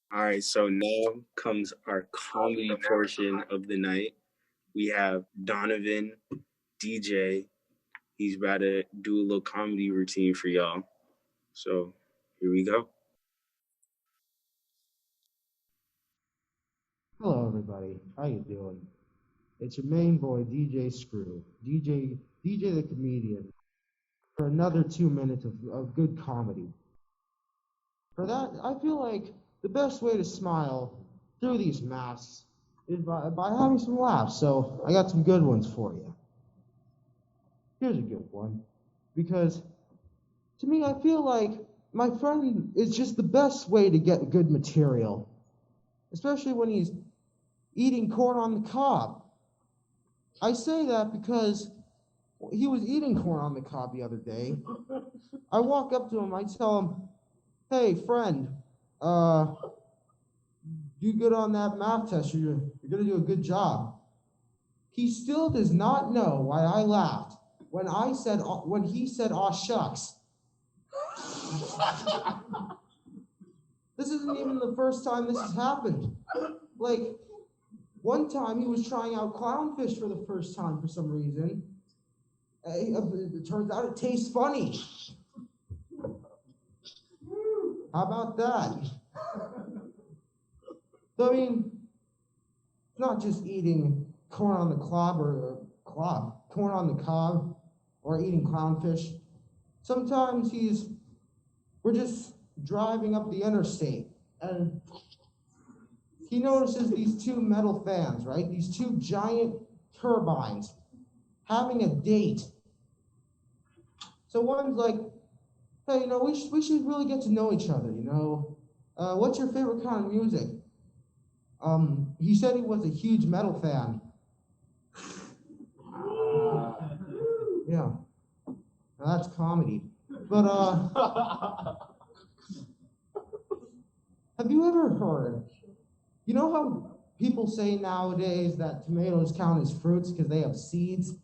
All right, so now comes our comedy portion of the night. We have Donovan, DJ. He's about to do a little comedy routine for y'all. So here we go. Hello, everybody. How you doing? It's your main boy, DJ Screw, DJ the comedian, for another 2 minutes of good comedy. For that, I feel like the best way to smile through these masks is by having some laughs. So I got some good ones for you. Here's a good one, because to me, I feel like my friend is just the best way to get good material, especially when he's eating corn on the cob. I say that because he was eating corn on the cob the other day. I walk up to him, I tell him, "Hey, friend, do good on that math test. You're gonna do a good job." He still does not know why I laughed when he said, "Aw shucks." This isn't even the first time this has happened. Like, one time he was trying out clownfish for the first time for some reason. It turns out it tastes funny. How about that? So, I mean, it's not just eating corn on the corn on the cob, or eating clownfish. Sometimes we're just driving up the interstate, and he notices these two metal fans, right? These two giant turbines having a date. So one's like, "Hey, we should really get to know each other, what's your favorite kind of music?" He said he was a huge metal fan. Yeah, now that's comedy. But have you ever heard? You know how people say nowadays that tomatoes count as fruits because they have seeds?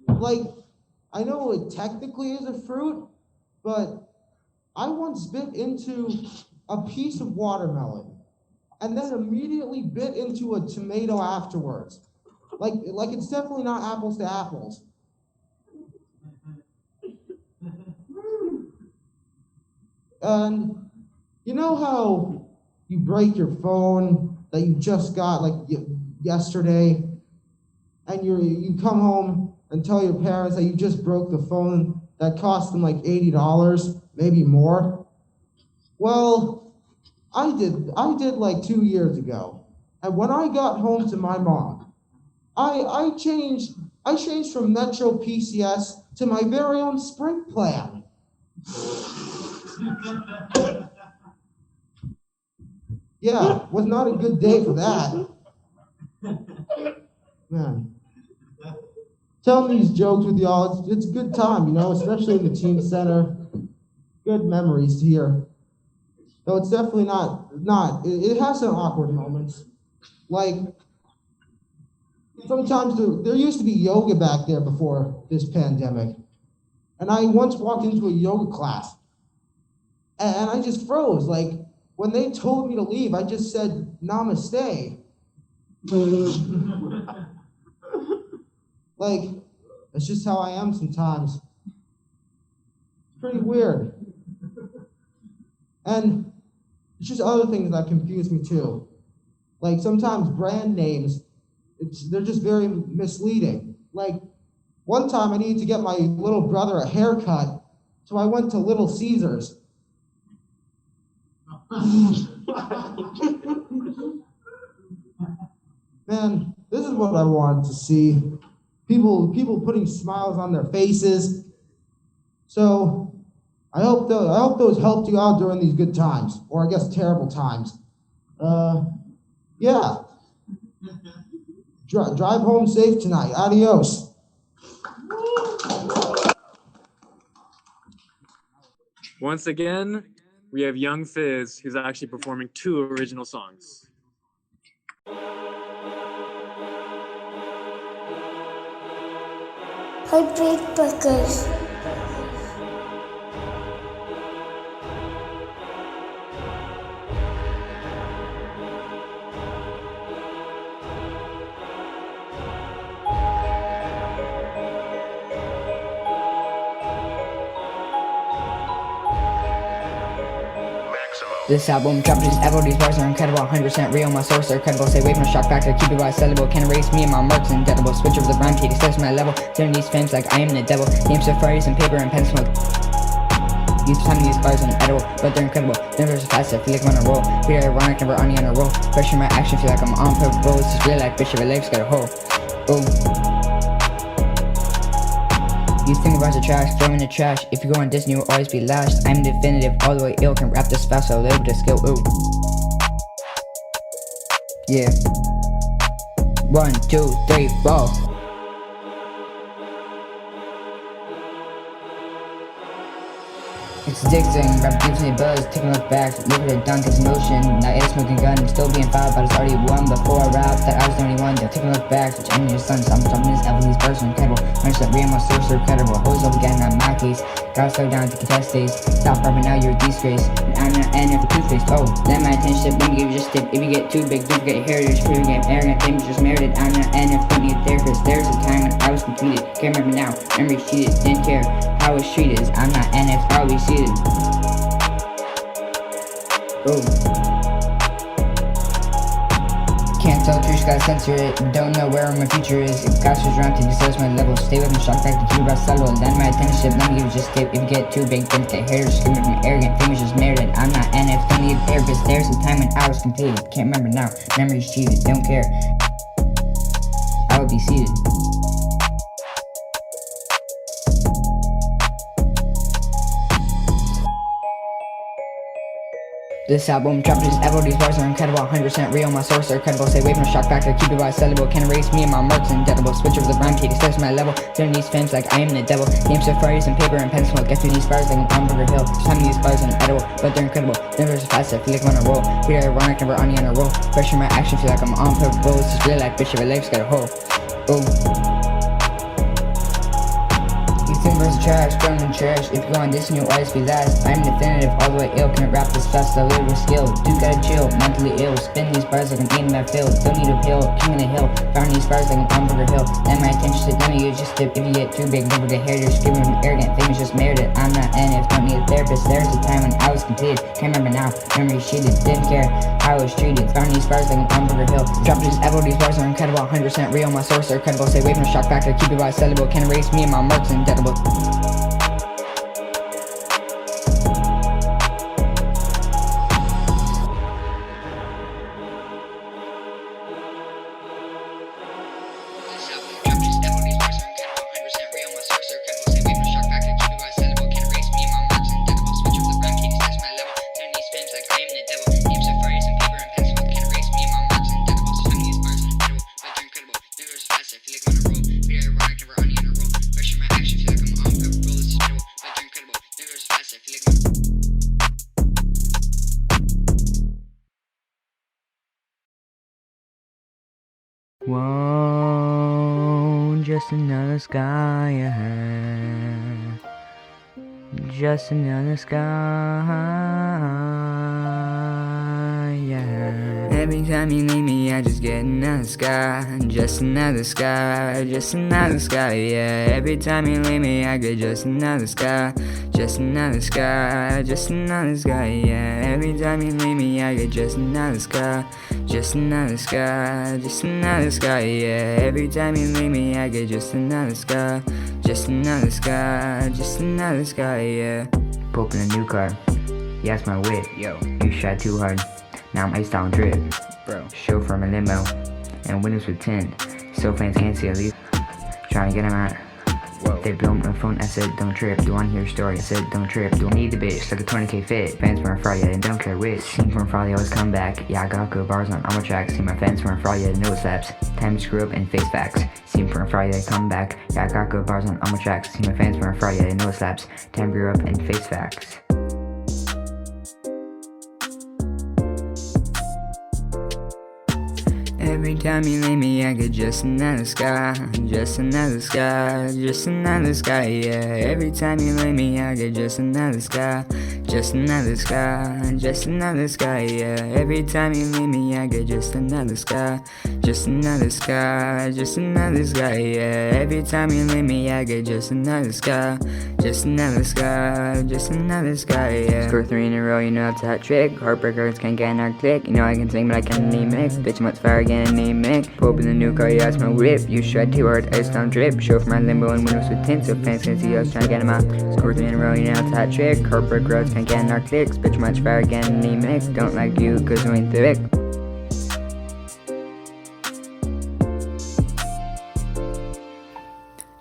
Like, I know it technically is a fruit, but I once bit into a piece of watermelon and then immediately bit into a tomato afterwards. Like it's definitely not apples to apples. And you know how you break your phone that you just got yesterday, and you come home and tell your parents that you just broke the phone that cost them like $80, maybe more? Well, I did like 2 years ago. And when I got home to my mom, I changed from Metro PCS to my very own Sprint plan. Yeah, was not a good day for that. Man, telling these jokes with y'all, it's a good time, especially in the teen center. Good memories here. Though it's definitely it has some awkward moments. Like, sometimes there used to be yoga back there before this pandemic. And I once walked into a yoga class and I just froze. Like, when they told me to leave, I just said namaste. Like, that's just how I am sometimes. It's pretty weird. And it's just other things that confuse me too. Like, sometimes brand names, they're just very misleading. Like, one time I needed to get my little brother a haircut, so I went to Little Caesars. Man, this is what I wanted to see. People putting smiles on their faces. So I hope those helped you out during these good times, or I guess terrible times. Yeah. Drive home safe tonight. Adios. Once again, we have Yng Fizz, who's actually performing 2 original songs. Heartbreak Breakers. This album dropped just ever, these bars are incredible, 100% real, my source are credible, stay away from the shock factor, keep it sellable, can erase me and my marks indelible, switch over the rhyme sheet, access my level, turn these frames like I am the devil, names safaris and paper and pen smoke. Use time these bars unedible, but they're incredible, never so fast, I feel like I'm on a roll, weird ironic, never on a roll, pressure my action, feel like I'm on purple, it's just real life, bitch, your legs got a hole. Boom. You think bars are trash, throw in the trash. If you go on Disney, you'll always be last. I'm definitive, all the way ill, can rap this fast, so live with the skill, ooh. Yeah. 1, 2, 3, 4. It's addicting, rap gives me a buzz, taking a look back, look at it dunk, it's motion. Now it's smoking gun, still being fouled, but it's already won before I rap that I was the only one. Now taking a look back, which I'm your son, so I'm jumping this level, these bars are incredible. Mention that real, my source are credible. Hoes up again, not my case. Gotta slow down to contest days. Stop rapping now, you're a disgrace. And I'm not N for toothpaste. Oh, let my attention, let me give you just tip. If you get too big, don't forget your heritage. Free game, arrogant, things just merited. I'm not N don't need a therapist. There's a time when I was completed. Can't remember now, memories cheated, didn't care how I was treated. I'm not NF, always seated. Boom. Can't tell truth, gotta censor it. Don't know where my future is. If God was wrong to discuss my level, stay with me, shock back to keep about settle. Then my attention, let me give you just tip. If you get too big, then get haters screaming from arrogant, famous just merited. I'm not NF, don't need a therapist. There's a time when I was completed. Can't remember now, memories cheated, don't care. I would be seated. This album dropped just ever, these bars are incredible, 100% real, my source are credible, stay away from the shock factor, keep it sellable, can erase me and my marks indelible, switch over the rhyme sheet, access my level, turn these frames like I am the devil, names safaris and paper and pen smoke, get through these bars like an hamburger hill, time these bars unedible, but they're incredible, never so fast, I feel like I'm on a roll, weird ironic, never on a roll, pressure my action, feel like I'm on purple, it's just real life, bitch, your legs got a hole. Boom. Bars are trash, throwing in trash. If you go on Disney, you'll always be last. I'm definitive, all the way ill. Can't rap this fast, I live with skill. Dude gotta chill, mentally ill. Spin these bars like I'm eating that field. Don't need a pill, king of the hill. Found these bars like an hamburger hill. Then my attention to none of you just tip. If you get too big, don't forget hair. You're screaming from arrogant, famous just merited. I'm not NF, don't need a therapist. There's a time when I was completed. Can't remember now, memories cheated. Didn't care how I was treated. Found these bars like an hamburger hill. Dropped just ever, these bars are incredible, 100% real. My source are credible, stay away from the shock factor. Keep it sellable, can erase me and my marks indelible. Whoa, just another sky ahead. Just another sky, yeah. Every time you leave me, I just get another sky. Just another sky, just another sky, yeah. Every time you leave me, I get just another sky. Just another sky, just another sky, yeah. Every time you leave me, I get just another sky. Just another sky, just another sky, yeah. Every time you leave me, I get just another sky. Just another sky, just another sky, yeah. Pull up in a new car, yeah, it's my whip. Yo, you shot too hard, now I'm iced out drip. Bro, show from a limo, and windows with tint, so fans can't see at least. Trying to get them out. Whoa. They blew up my phone, I said don't trip. Do I wanna hear a story? I said don't trip. Do I need the bitch like a 20k fit? Fans from Friday and don't care which. Seen from Friday always come back. Yeah, I got good bars on all my tracks. See my fans from Friday no slaps. Time to screw up and face facts. Seen from Friday come back. Yeah, I got good bars on all my tracks. See my fans from Friday no slaps. Time grew up and face facts. Every time you leave me, I get just another sky. Just another sky, just another sky, yeah. Every time you leave me, I get just another sky. Just another sky, just another sky, yeah. Every time you leave me, I get just another sky. Just another sky, just another sky, yeah. Every time you leave me, I get just another sky. Just another sky, just another sky, yeah. Score 3 in a row, you know it's a hat trick. Heartbreakers can't get in our click. You know I can sing, but I can't remix. Bitch, much fire again, anemic. Pull up in the new car, yeah, it's my whip. You shred too hard, ice down drip. Show from my limbo and windows with tint, so fans can see us trying to get them out. Score 3 in a row, you know it's a hat trick. Heartbreakers can't get in our clicks. Bitch, much fire again, anemic. Don't like you, cause we ain't thick.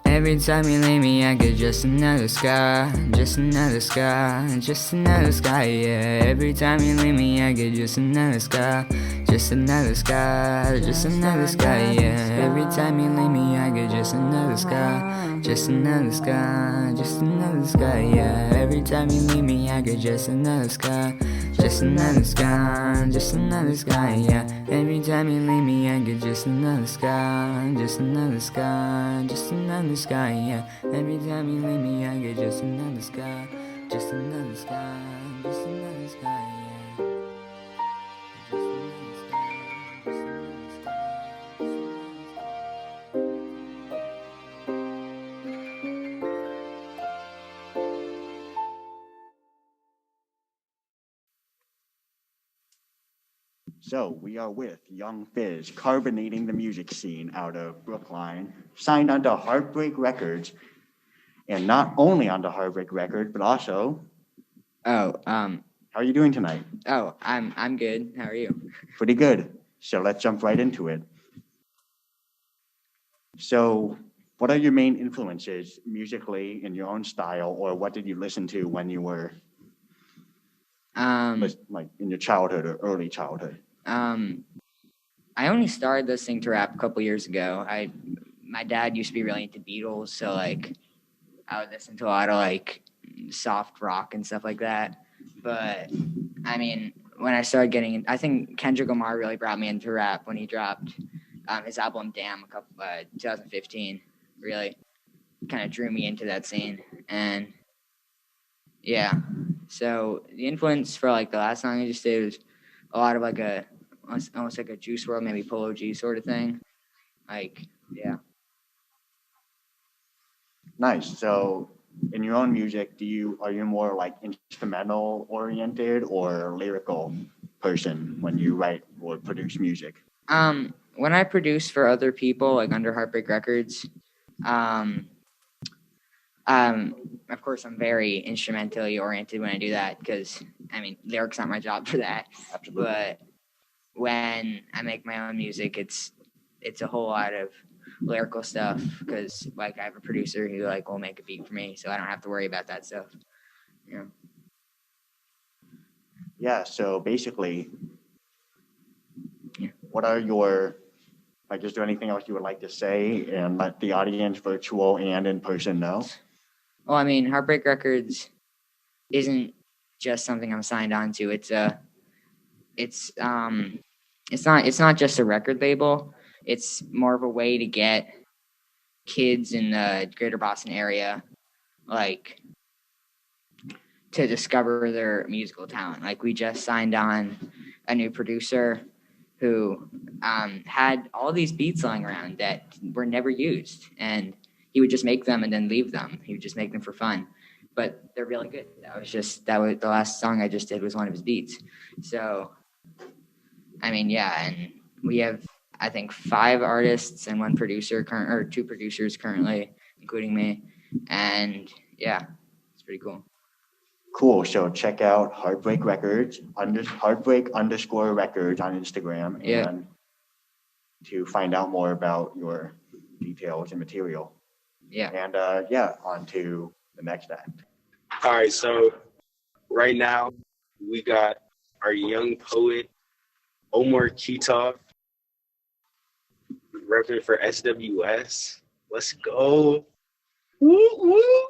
Every time you leave me, I get just another sky. Just another sky, just another sky, yeah. Every time you leave me, I get just another sky. Just another sky, just another sky, yeah. Every time you leave me, I get just another sky. Just another sky, just another sky, yeah. Every time you leave me, I get just another sky. Just another sky, just another sky, yeah. Every time you leave me, I get just another sky. Just another sky, just another sky, yeah. Every time you leave me, I get just another sky. Just another sky, just another sky, yeah. So we are with Yng Fizz, carbonating the music scene out of Brookline, signed onto Heartbreak Records, and not only onto Heartbreak Records, but also. How are you doing tonight? I'm good. How are you? Pretty good. So let's jump right into it. So, what are your main influences musically in your own style, or what did you listen to when you were like in your childhood or early childhood? I only started listening to rap a couple years ago. My dad used to be really into Beatles, so like I would listen to a lot of like soft rock and stuff like that. But I mean, when I started getting, I think Kendrick Lamar really brought me into rap when he dropped his album "Damn" 2015. Really kind of drew me into that scene, and yeah. So the influence for like the last song I just did was a lot of like almost like a Juice WRLD, maybe Polo G sort of thing. Like, yeah. Nice. So, in your own music, are you more like instrumental oriented or lyrical person when you write or produce music? When I produce for other people, like under Heartbreak Records, of course, I'm very instrumentally oriented when I do that because, I mean, lyrics aren't my job for that. Absolutely. But when I make my own music, it's a whole lot of lyrical stuff because, like, I have a producer who, like, will make a beat for me, so I don't have to worry about that stuff. Yeah. Yeah, so basically, what are your, like, is there anything else you would like to say and let the audience, virtual and in person, know? Well, I mean, Heartbreak Records isn't just something I'm signed on to. It's not just a record label. It's more of a way to get kids in the greater Boston area, like, to discover their musical talent. Like, we just signed on a new producer who had all these beats lying around that were never used, and he would just make them and then leave them. He would just make them for fun, but they're really good. That was the last song I just did was one of his beats. So, I mean, yeah, and we have, I think, 5 artists and 1 producer, or 2 producers currently, including me, and yeah, it's pretty cool. Cool. So check out Heartbreak Records, Heartbreak_records on Instagram, Yeah. and to find out more about your details and material. Yeah. And on to the next act. All right, so right now we got our young poet, Omer Kitov, repping for SWS. Let's go. Woo, woo.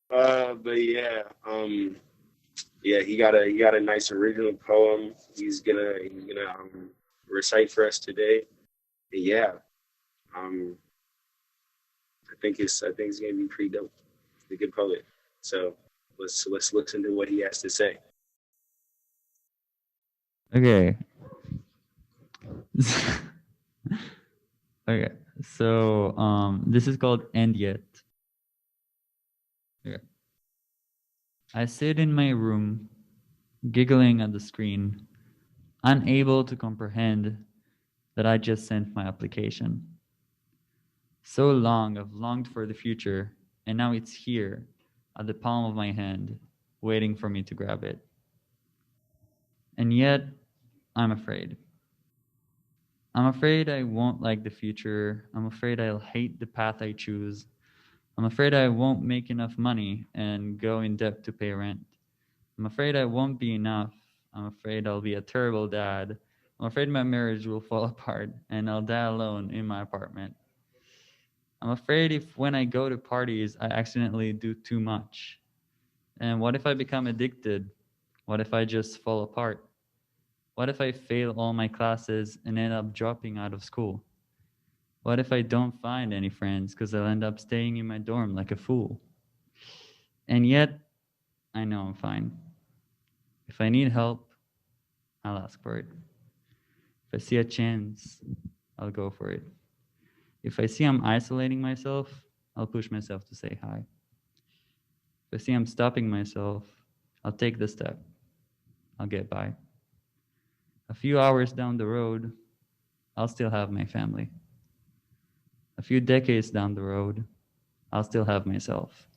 But yeah, he got a nice original poem. He's gonna recite for us today. And yeah, I think it's gonna be pretty dope. He's a good poet. So let's listen to what he has to say. Okay. Okay. So this is called End Yet. Okay. I sit in my room, giggling at the screen, unable to comprehend that I just sent my application. So long I've longed for the future, and now it's here, at the palm of my hand, waiting for me to grab it. And yet, I'm afraid. I'm afraid I won't like the future. I'm afraid I'll hate the path I choose. I'm afraid I won't make enough money and go in debt to pay rent. I'm afraid I won't be enough. I'm afraid I'll be a terrible dad. I'm afraid my marriage will fall apart and I'll die alone in my apartment. I'm afraid if when I go to parties, I accidentally do too much. And what if I become addicted? What if I just fall apart? What if I fail all my classes and end up dropping out of school? What if I don't find any friends because I'll end up staying in my dorm like a fool? And yet, I know I'm fine. If I need help, I'll ask for it. If I see a chance, I'll go for it. If I see I'm isolating myself, I'll push myself to say hi. If I see I'm stopping myself, I'll take the step. I'll get by. A few hours down the road, I'll still have my family. A few decades down the road, I'll still have myself.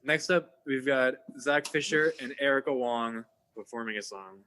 Next up, we've got Zach Fisher and Erica Wong performing a song.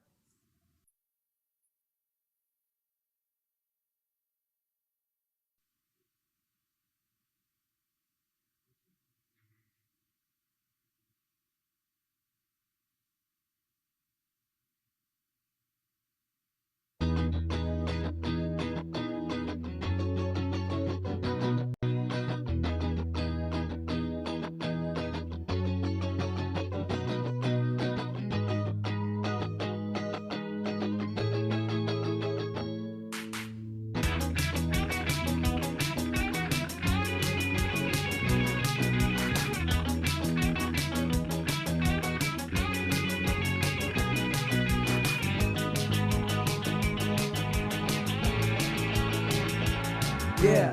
Yeah.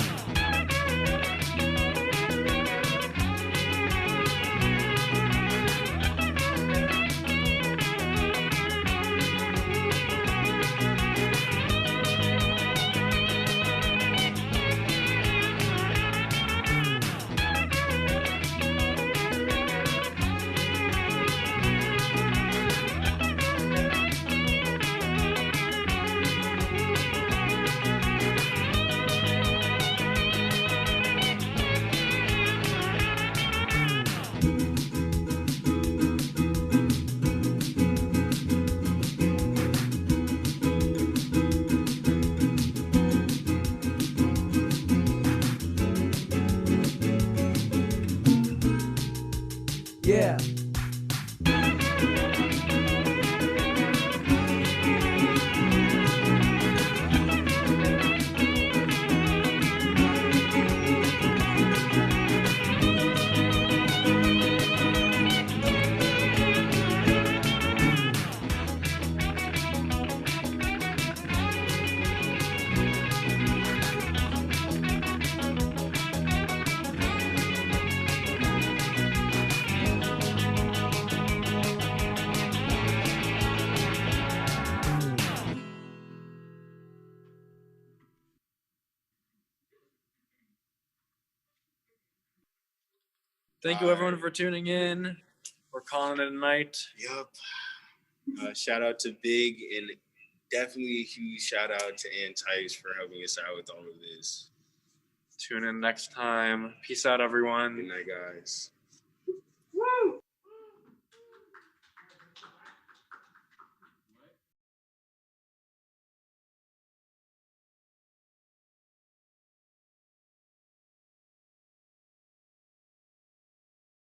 Yeah. Thank you, everyone, for tuning in. We're calling it a night. Yep. Shout out to Big, and definitely a huge shout out to Ann Tice for helping us out with all of this. Tune in next time. Peace out, everyone. Good night, guys.